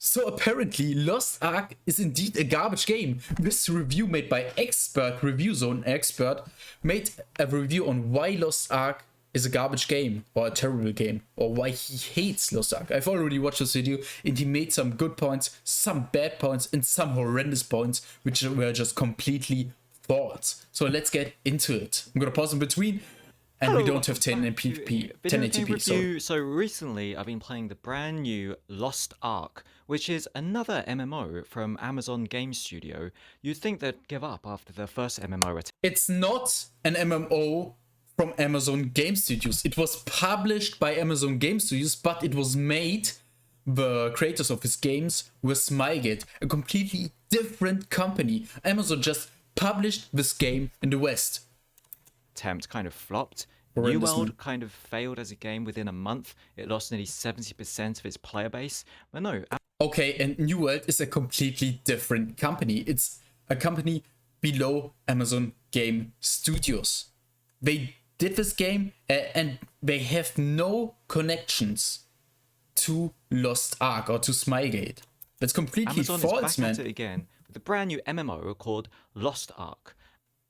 So apparently Lost Ark is indeed a garbage game. This review made by Expert Review Zone Expert made a review on why Lost Ark is a garbage game or a terrible game or why he hates Lost Ark. I've already watched this video and he made some good points, some bad points and some horrendous points which were just completely false. So let's get into it. I'm gonna pause in between. And Hello, we don't have 10 welcome back to 1080p. So recently I've been playing the brand new Lost Ark, which is another MMO from Amazon Game Studio. You'd think they'd give up after their first MMO attempt. It's not an MMO from Amazon Game Studios. It was published by Amazon Game Studios, but it was made, the creators of his games were Smilegate, a completely different company. Amazon just published this game in the West. Attempt kind of flopped. New World kind of failed as a game within a month. It lost nearly 70% of its player base. But no. Okay, and New World is a completely different company. It's a company below Amazon Game Studios. They did this game and they have no connections to Lost Ark or to Smilegate. That's completely Amazon false, is back man. at it again with a brand new MMO called Lost Ark.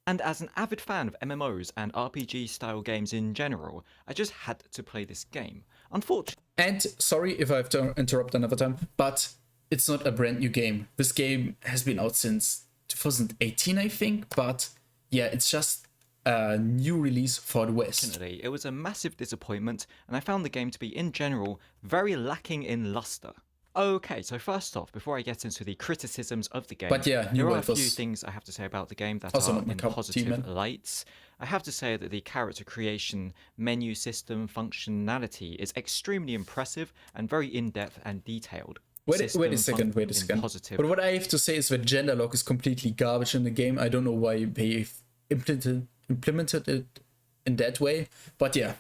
And as an avid fan of MMOs and RPG-style games in general, I just had to play this game. Unfortunately... And sorry if I have to interrupt another time, but it's not a brand new game. This game has been out since 2018, I think, but yeah, it's just a new release for the West. It was a massive disappointment, and I found the game to be, in general, very lacking in luster. Okay, so first off, before I get into the criticisms of the game, but yeah, there are a few things I have to say about the game that are in positive lights. I have to say that the character creation menu system functionality is extremely impressive and very in-depth and detailed. Wait a second. Positive. But what I have to say is that gender lock is completely garbage in the game. I don't know why they've implemented it in that way, but yeah,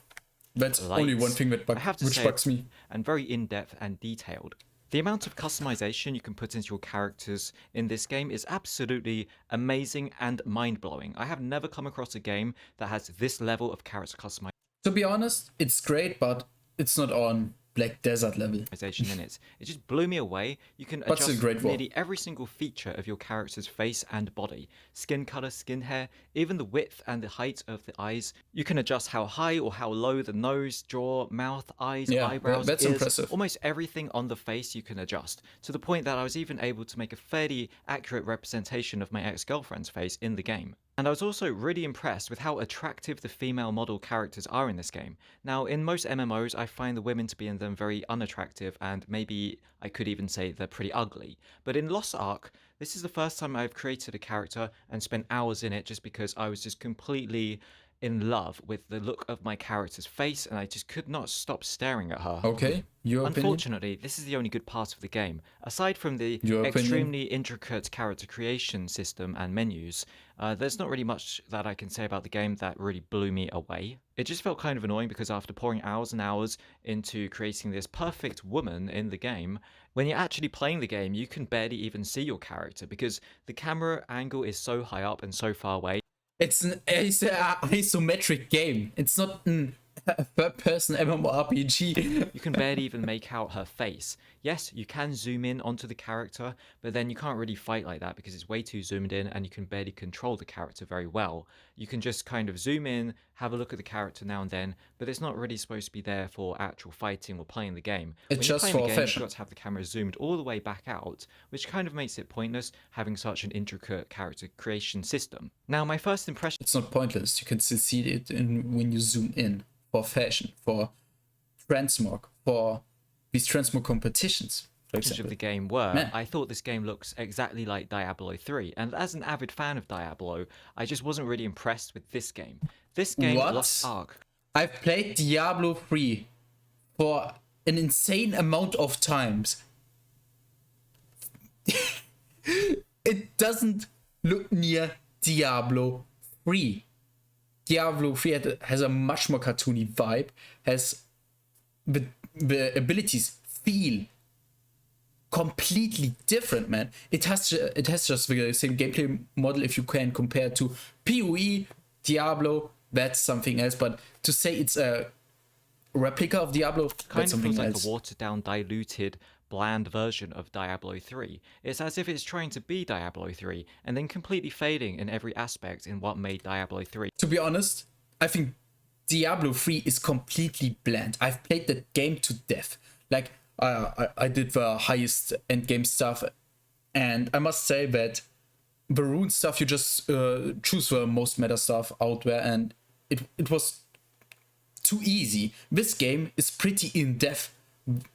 that's only one thing that bugs me. And very in-depth and detailed. The amount of customization you can put into your characters in this game is absolutely amazing and mind-blowing. I have never come across a game that has this level of character customization. To be honest, it's great, but it's not on Black Desert level. In it. It just blew me away. You can adjust nearly every single feature of your character's face and body. Skin color, skin hair, even the width and the height of the eyes. You can adjust how high or how low the nose, jaw, mouth, eyes, eyebrows, that's ears. Impressive. Almost everything on the face you can adjust. To the point that I was even able to make a fairly accurate representation of my ex-girlfriend's face in the game. And I was also really impressed with how attractive the female model characters are in this game. Now, in most MMOs, I find the women to be in them very unattractive, and maybe I could even say they're pretty ugly. But in Lost Ark, this is the first time I've created a character and spent hours in it just because I was just completely in love with the look of my character's face, and I just could not stop staring at her. Okay, your opinion? Unfortunately, this is the only good part of the game. Aside from the extremely intricate character creation system and menus, there's not really much that I can say about the game that really blew me away. It just felt kind of annoying because after pouring hours and hours into creating this perfect woman in the game, when you're actually playing the game, you can barely even see your character because the camera angle is so high up and so far away. It's an isometric game. It's not a third-person MMORPG. You can barely even make out her face. Yes, you can zoom in onto the character, but then you can't really fight like that because it's way too zoomed in and you can barely control the character very well. You can just kind of zoom in, have a look at the character now and then, but it's not really supposed to be there for actual fighting or playing the game. It's just for fashion. You've got to have the camera zoomed all the way back out, which kind of makes it pointless having such an intricate character creation system. Now, my first impression... It's not pointless. You can still see it when you zoom in. For fashion, for transmog, for these transmog competitions. Of the game I thought this game looks exactly like Diablo 3, and as an avid fan of Diablo, I just wasn't really impressed with this game. This game, Lost Ark. I've played Diablo 3 for an insane amount of times. It doesn't look near Diablo 3. Diablo 3 has a much more cartoony vibe, has the abilities feel completely different, man. It has just the same gameplay model if you can compare to PoE, Diablo, that's something else, but to say it's a replica of Diablo, kind that's of something feels else. Like a watered down, diluted bland version of Diablo 3. It's as if it's trying to be Diablo 3 and then completely failing in every aspect in what made Diablo 3. To be honest, I think Diablo 3 is completely bland. I've played the game to death. Like, I did the highest end game stuff, and I must say that the rune stuff, you just choose the most meta stuff out there, and it was too easy. This game is pretty in-depth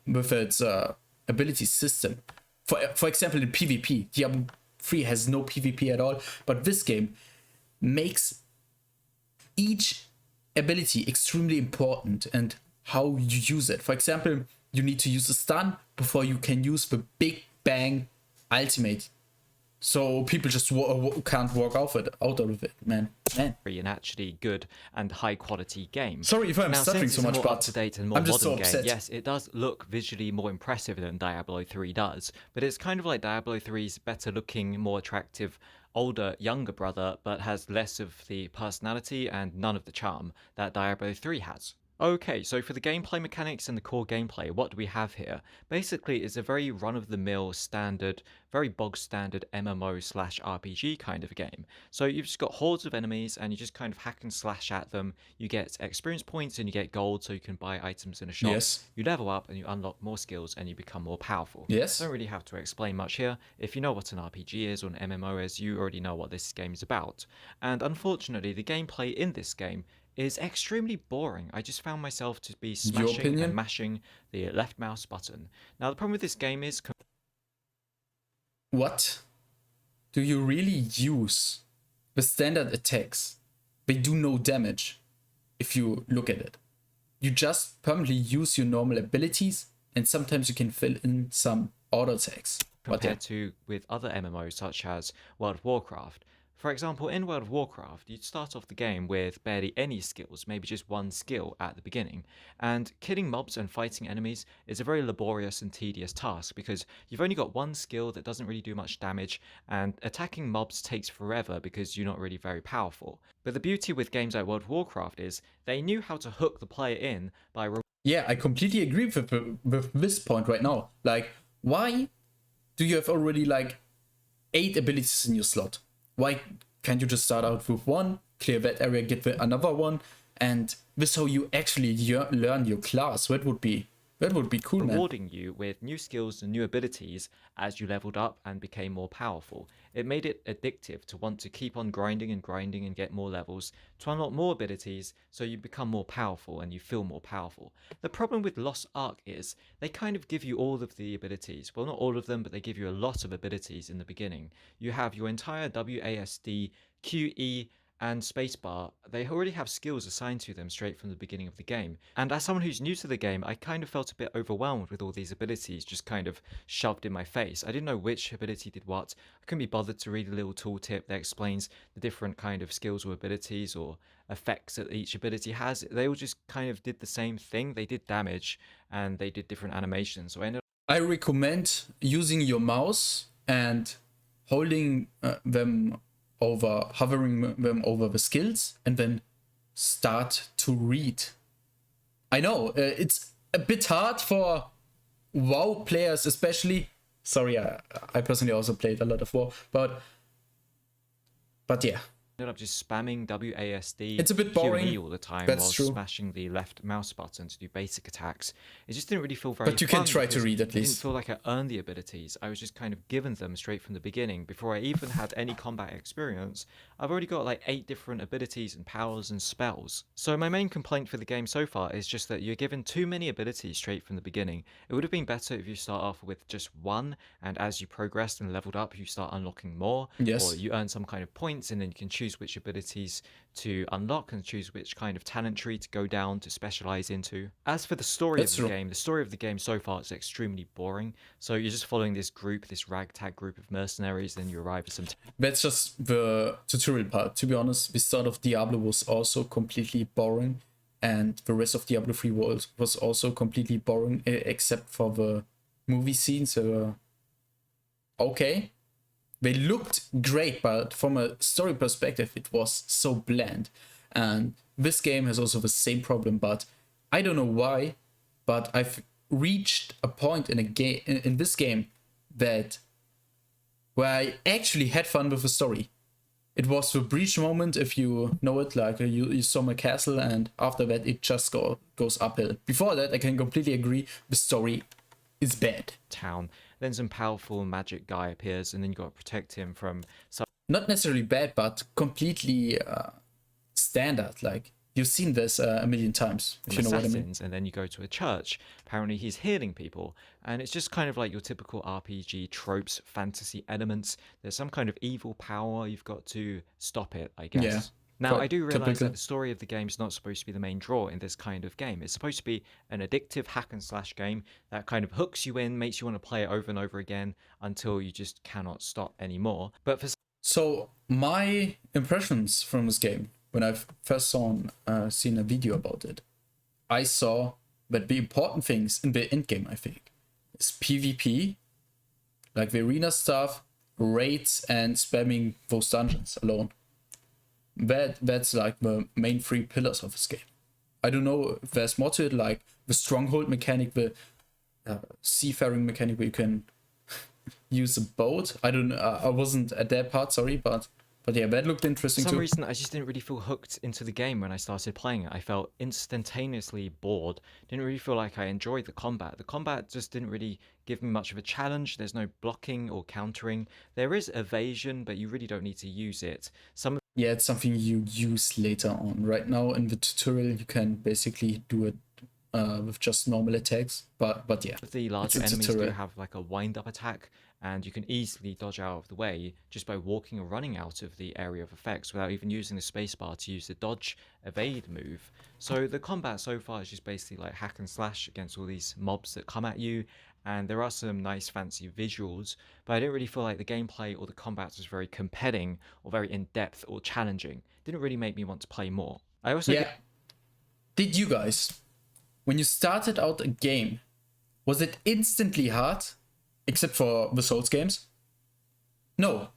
with its ability system. For example, in PvP, Diablo 3 has no PvP at all, but this game makes each ability extremely important and how you use it. For example, you need to use a stun before you can use the Big Bang ultimate. So people just can't walk out of it, man. An actually good and high quality game. Sorry if I'm now, stuttering since so much, it's a more but up-to-date and more I'm just modern so upset. game, yes, it does look visually more impressive than Diablo 3 does, but it's kind of like Diablo 3's better looking, more attractive, older, younger brother, but has less of the personality and none of the charm that Diablo 3 has. Okay, so for the gameplay mechanics and the core gameplay, what do we have here? Basically, it's a very run-of-the-mill standard, very bog-standard MMO/RPG kind of game. So you've just got hordes of enemies and you just kind of hack and slash at them. You get experience points and you get gold so you can buy items in a shop. Yes. You level up and you unlock more skills and you become more powerful. Yes. Don't really have to explain much here. If you know what an RPG is or an MMO is, you already know what this game is about. And unfortunately, the gameplay in this game is extremely boring. I just found myself to be smashing and mashing the left mouse button. Now, the problem with this game is... What? Do you really use the standard attacks? They do no damage if you look at it. You just permanently use your normal abilities, and sometimes you can fill in some auto attacks. Compared to with other MMOs such as World of Warcraft. For example, in World of Warcraft, you'd start off the game with barely any skills, maybe just one skill at the beginning, and killing mobs and fighting enemies is a very laborious and tedious task because you've only got one skill that doesn't really do much damage, and attacking mobs takes forever because you're not really very powerful. But the beauty with games like World of Warcraft is they knew how to hook the player in by... Yeah, I completely agree with this point right now. Like, why do you have already like 8 abilities in your slot? Why can't you just start out with one, clear that area, get another one, and this is how you actually learn your class? That would be cool, man. Rewarding you with new skills and new abilities as you leveled up and became more powerful. It made it addictive to want to keep on grinding and grinding and get more levels to unlock more abilities so you become more powerful and you feel more powerful. The problem with Lost Ark is they kind of give you all of the abilities. Well, not all of them, but they give you a lot of abilities in the beginning. You have your entire WASD, QE, and spacebar. They already have skills assigned to them straight from the beginning of the game. And as someone who's new to the game, I kind of felt a bit overwhelmed with all these abilities just kind of shoved in my face. I didn't know which ability did what. I couldn't be bothered to read a little tooltip that explains the different kind of skills or abilities or effects that each ability has. They all just kind of did the same thing. They did damage and they did different animations. So I recommend using your mouse and holding hovering them over the skills, and then start to read. I know it's a bit hard for WoW players, especially. Sorry, I personally also played a lot of WoW, but yeah. Ended up just spamming WASD, it's a bit boring QE all the time while smashing the left mouse button to do basic attacks. It just didn't really feel very fun. But you can try to read at least. I didn't feel like I earned the abilities. I was just kind of given them straight from the beginning. Before I even had any combat experience, I've already got like 8 different abilities and powers and spells. So my main complaint for the game so far is just that you're given too many abilities straight from the beginning. It would have been better if you start off with just one, and as you progressed and leveled up, you start unlocking more. Yes. Or you earn some kind of points, and then you can choose which abilities to unlock and choose which kind of talent tree to go down to specialize into. As for the story of the game, the story of the game so far is extremely boring. So you're just following this group, this ragtag group of mercenaries, then you arrive at some... That's just the tutorial part. To be honest, the start of Diablo was also completely boring, and the rest of Diablo 3 was also completely boring, except for the movie scenes. Okay. They looked great, but from a story perspective, it was so bland. And this game has also the same problem, but I don't know why, but reached a point in a game in this game that where I actually had fun with the story. It was the breach moment, if you know it, like you storm a castle, and after that it just goes uphill. Before that, I can completely agree, the story is bad. Town. Then some powerful magic guy appears, and then you got to protect him from some Not necessarily bad, but completely standard. Like, you've seen this a million times, if you know what I mean. assassins, and then you go to a church. Apparently he's healing people, and it's just kind of like your typical RPG tropes, fantasy elements. There's some kind of evil power, you've got to stop it, I guess. Yeah, Now, quite I do realize typical. that the story of the game is not supposed to be the main draw in this kind of game. It's supposed to be an addictive hack and slash game that kind of hooks you in, makes you want to play it over and over again until you just cannot stop anymore. But for So my impressions from this game, when I first seen a video about it, I saw that the important things in the end game, I think, is PvP, like the arena stuff, raids, and spamming those dungeons alone. That's like the main three pillars of this game. I don't know if there's more to it, like the stronghold mechanic, the seafaring mechanic where you can use a boat. I don't I wasn't at that part, sorry, but yeah, that looked interesting some too. reason I just didn't really feel hooked into the game when I started playing it. I felt instantaneously bored. Didn't really feel like I enjoyed the combat. The combat just didn't really give me much of a challenge. There's no blocking or countering. There is evasion, but you really don't need to use it. Some Yeah, it's something you use later on. Right now in the tutorial, you can basically do it with just normal attacks. But yeah, of the larger enemies do have like a wind-up attack, and you can easily dodge out of the way just by walking or running out of the area of effects without even using the spacebar to use the dodge evade move. So the combat so far is just basically like hack and slash against all these mobs that come at you, and there are some nice fancy visuals, but I didn't really feel like the gameplay or the combat was very compelling or very in-depth or challenging. Didn't really make me want to play more. I also yeah. Did you guys, when you started out a game, was it instantly hard? Except for the Souls games? No.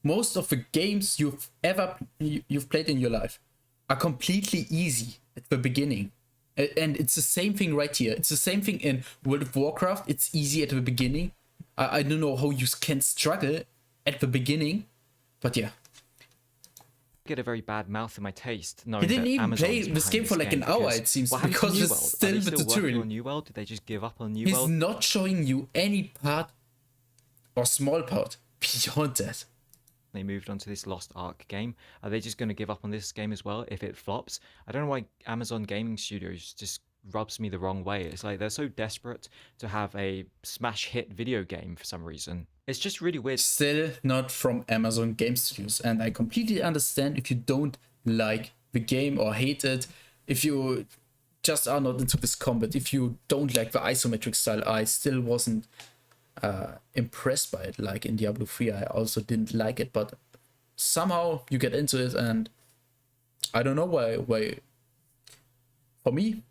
Most of the games you've played in your life are completely easy at the beginning. And it's the same thing right here. It's the same thing in World of Warcraft. It's easy at the beginning. I don't know how you can struggle at the beginning, but yeah. get a very bad mouth in my taste. He didn't even play this game for like an hour, it seems, because it's still the tutorial. On New World? Did they just give up on New He's World? not showing you any part or small part beyond that. They moved on to this Lost Ark game. Are they just going to give up on this game as well if it flops? I don't know why Amazon Gaming Studios just rubs me the wrong way. It's like they're so desperate to have a smash hit video game for some reason. It's just really weird. Still not from Amazon Game Studios, and I completely understand if you don't like the game or hate it, if you just are not into this combat, if you don't like the isometric style. I still wasn't impressed by it. Like in Diablo 3, I also didn't like it, but somehow you get into it, and I don't know why. For me,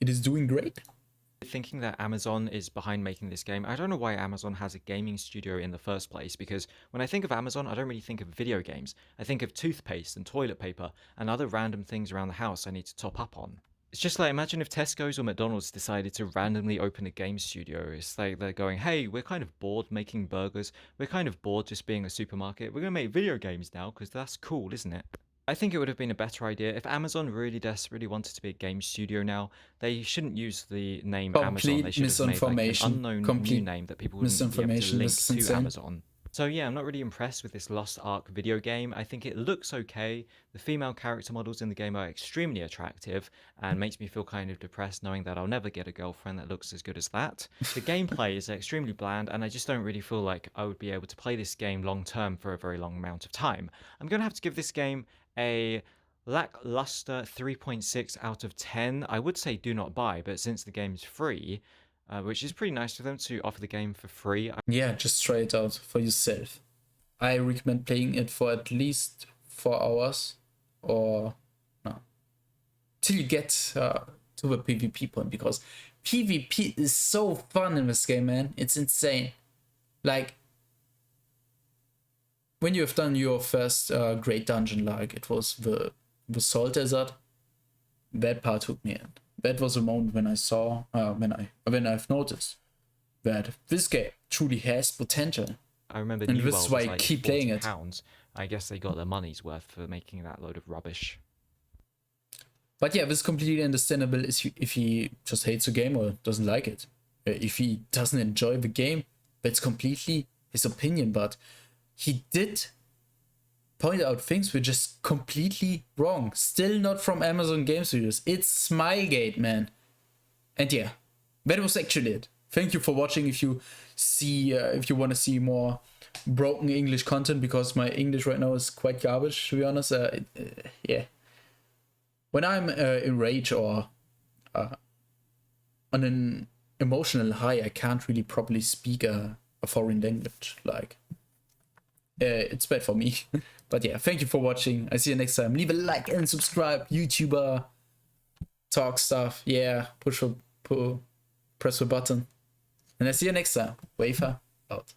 it is doing great. Thinking that Amazon is behind making this game. I don't know why Amazon has a gaming studio in the first place, because when I think of Amazon, I don't really think of video games. I think of toothpaste and toilet paper and other random things around the house I need to top up on. It's just like, imagine if Tesco's or McDonald's decided to randomly open a game studio. It's like they're going, hey, we're kind of bored making burgers. We're kind of bored just being a supermarket. We're going to make video games now because that's cool, isn't it? I think it would have been a better idea if Amazon really desperately wanted to be a game studio now. They shouldn't use the name Amazon. They should have made like an unknown new name that people wouldn't be able to link to Amazon. So yeah, I'm not really impressed with this Lost Ark video game. I think it looks okay. The female character models in the game are extremely attractive and makes me feel kind of depressed knowing that I'll never get a girlfriend that looks as good as that. The gameplay is extremely bland, and I just don't really feel like I would be able to play this game long term for a very long amount of time. I'm going to have to give this game a lackluster 3.6 out of 10. I would say do not buy, but since the game's free, which is pretty nice of them to offer the game for free. Yeah, just try it out for yourself. I recommend playing it for at least 4 hours, or no, till you get to the PvP point, because PvP is so fun in this game, man. It's insane. Like, when you have done your first great dungeon, like it was the Salt Desert, that part hooked me in. that was a moment when I saw, when I've noticed that this game truly has potential. I remember And New this World is why was I like keep playing it. £40. I guess they got their money's worth for making that load of rubbish. But yeah, this is completely understandable if he just hates the game or doesn't like it. If he doesn't enjoy the game, that's completely his opinion. But he did point out things which is completely wrong. Still not from Amazon Game Studios. It's Smilegate, man. And yeah, that was actually it. Thank you for watching. If you want to see more broken English content, because my English right now is quite garbage, to be honest. Yeah. When I'm in rage or on an emotional high, I can't really properly speak a foreign language. Like, it's bad for me. But yeah, thank you for watching. I see you next time. Leave a like and subscribe. YouTuber talk stuff. Yeah, press the button. And I see you next time. Wafer out.